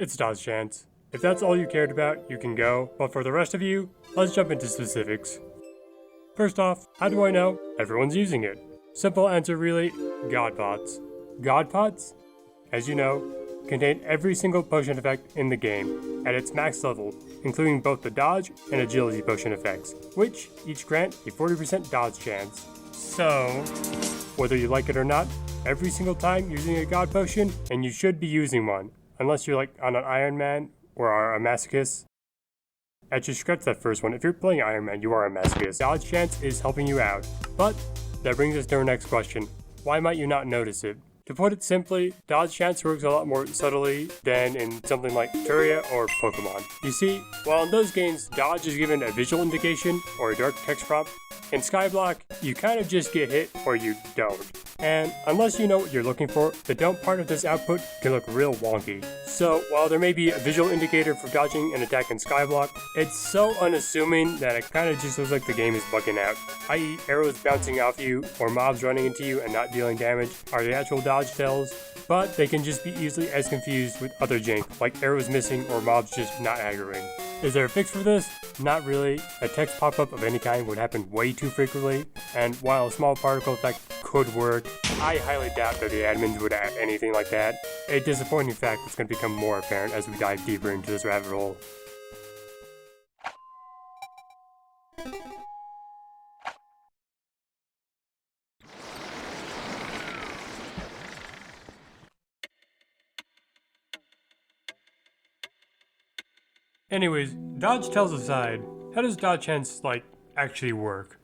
It's dodge chance. If that's all you cared about, you can go, but for the rest of you, let's jump into specifics. First off, how do I know? Everyone's using it. Simple answer really, God pots. God pots, as you know, contain every single potion effect in the game, at its max level, including both the dodge and agility potion effects, which each grant a 40% dodge chance. So, whether you like it or not, every single time using a god potion, and you should be using one, unless you're like on an Iron Man or are a masochist. Actually, scratch that first one. If you're playing Iron Man, you are a masochist. Dodge chance is helping you out. But that brings us to our next question. Why might you not notice it? To put it simply, dodge chance works a lot more subtly than in something like Terraria or Pokemon. You see, while in those games, dodge is given a visual indication or a dark text prompt, in Skyblock, you kind of just get hit or you don't. And unless you know what you're looking for, the don't part of this output can look real wonky. So while there may be a visual indicator for dodging an attack in Skyblock, it's so unassuming that it kind of just looks like the game is bugging out, i.e. arrows bouncing off you or mobs running into you and not dealing damage are the actual dodge tells, but they can just be easily as confused with other jank, like arrows missing or mobs just not aggroing. Is there a fix for this? Not really. A text pop-up of any kind would happen way too frequently, and while a small particle effect could work, I highly doubt that the admins would add anything like that. A disappointing fact that's going to become more apparent as we dive deeper into this rabbit hole. Anyways, dodge tells aside, how does dodge chance, actually work?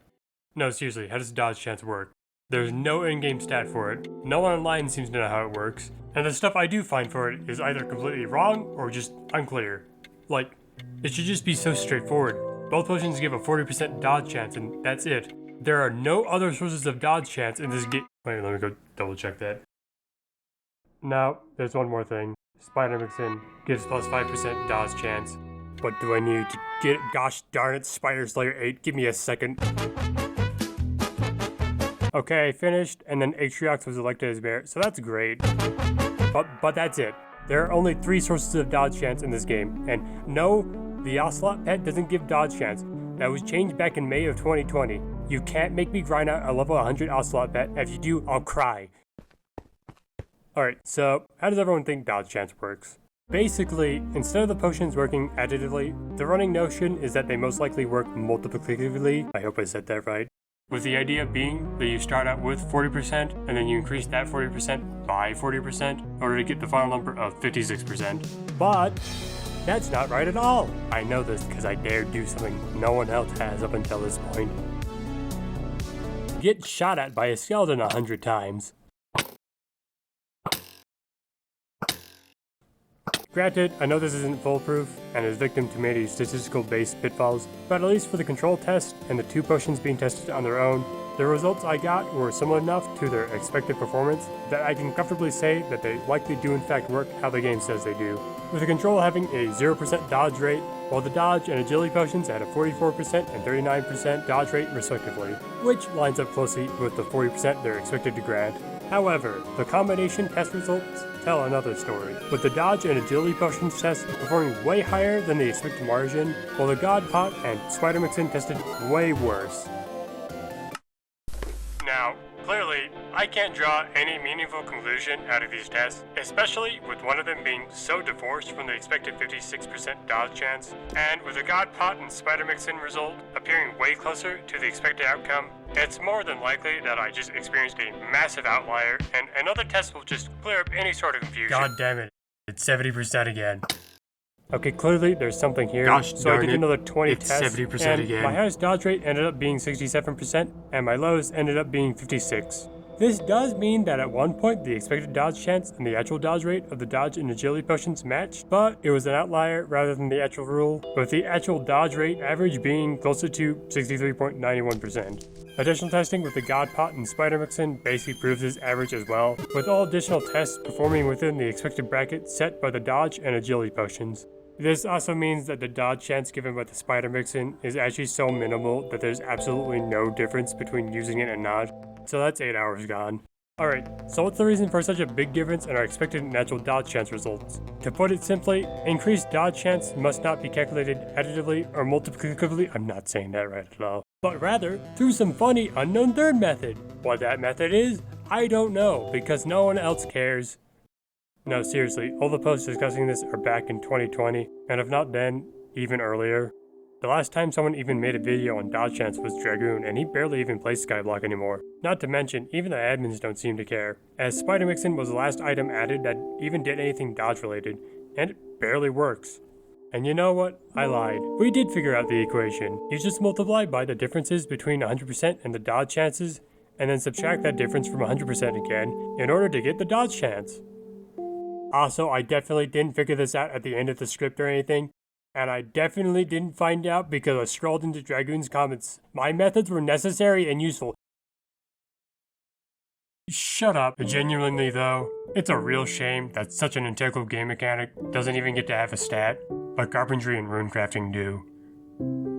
No, seriously, how does dodge chance work? There's no in-game stat for it, no one online seems to know how it works, and the stuff I do find for it is either completely wrong or just unclear. It should just be so straightforward. Both potions give a 40% dodge chance and that's it. There are no other sources of dodge chance in this game. Wait, let me go double check that. Now, there's one more thing. Spider Mixin gives plus 5% dodge chance. What do I need to get it? Gosh darn it, Spider Slayer 8, give me a second. Okay, I finished, and then Atriox was elected as mayor, so that's great. But that's it. There are only 3 sources of dodge chance in this game, and no, the Ocelot pet doesn't give dodge chance. That was changed back in May of 2020. You can't make me grind out a level 100 Ocelot pet. If you do, I'll cry. Alright, so how does everyone think dodge chance works? Basically, instead of the potions working additively, the running notion is that they most likely work multiplicatively. I hope I said that right. With the idea being that you start out with 40% and then you increase that 40% by 40% in order to get the final number of 56%. But that's not right at all. I know this because I dared do something no one else has up until this point. Get shot at by a skeleton 100 times. Granted, I know this isn't foolproof and is victim to many statistical-based pitfalls, but at least for the control test and the 2 potions being tested on their own, the results I got were similar enough to their expected performance that I can comfortably say that they likely do in fact work how the game says they do. With the control having a 0% dodge rate, while the dodge and agility potions had a 44% and 39% dodge rate respectively, which lines up closely with the 40% they're expected to grant. However, the combination test results tell another story, with the dodge and agility potions test performing way higher than the expected margin, while the God Pot and Spider Mixin tested way worse. Now, clearly, I can't draw any meaningful conclusion out of these tests, especially with one of them being so divorced from the expected 56% dodge chance, and with the God Pot and Spider Mixin result appearing way closer to the expected outcome. It's more than likely that I just experienced a massive outlier, and another test will just clear up any sort of confusion. God damn it, it's 70% again. Okay, clearly there's something here. Gosh, so I did another 20 tests, 70% and again. My highest dodge rate ended up being 67%, and my lowest ended up being 56%. This does mean that at one point the expected dodge chance and the actual dodge rate of the dodge and agility potions matched, but it was an outlier rather than the actual rule, with the actual dodge rate average being closer to 63.91%. Additional testing with the God Pot and Spider Mixin basically proves this average as well, with all additional tests performing within the expected bracket set by the dodge and agility potions. This also means that the dodge chance given by the Spider Mixin is actually so minimal that there's absolutely no difference between using it and not. So that's 8 hours gone. Alright, so what's the reason for such a big difference in our expected natural dodge chance results? To put it simply, increased dodge chance must not be calculated additively or multiplicatively, I'm not saying that right at all, but rather through some funny unknown third method. What that method is, I don't know, because no one else cares. No, seriously, all the posts discussing this are back in 2020, and if not then, even earlier. The last time someone even made a video on dodge chance was Dragoon, and he barely even plays Skyblock anymore. Not to mention, even the admins don't seem to care, as Spider Mixin was the last item added that even did anything dodge related, and it barely works. And you know what? I lied. We did figure out the equation. You just multiply by the differences between 100% and the dodge chances, and then subtract that difference from 100% again, in order to get the dodge chance. Also, I definitely didn't figure this out at the end of the script or anything. And I definitely didn't find out because I scrolled into Dragoon's comments. My methods were necessary and useful. Shut up. Genuinely though, it's a real shame that such an integral game mechanic doesn't even get to have a stat, but carpentry and runecrafting do.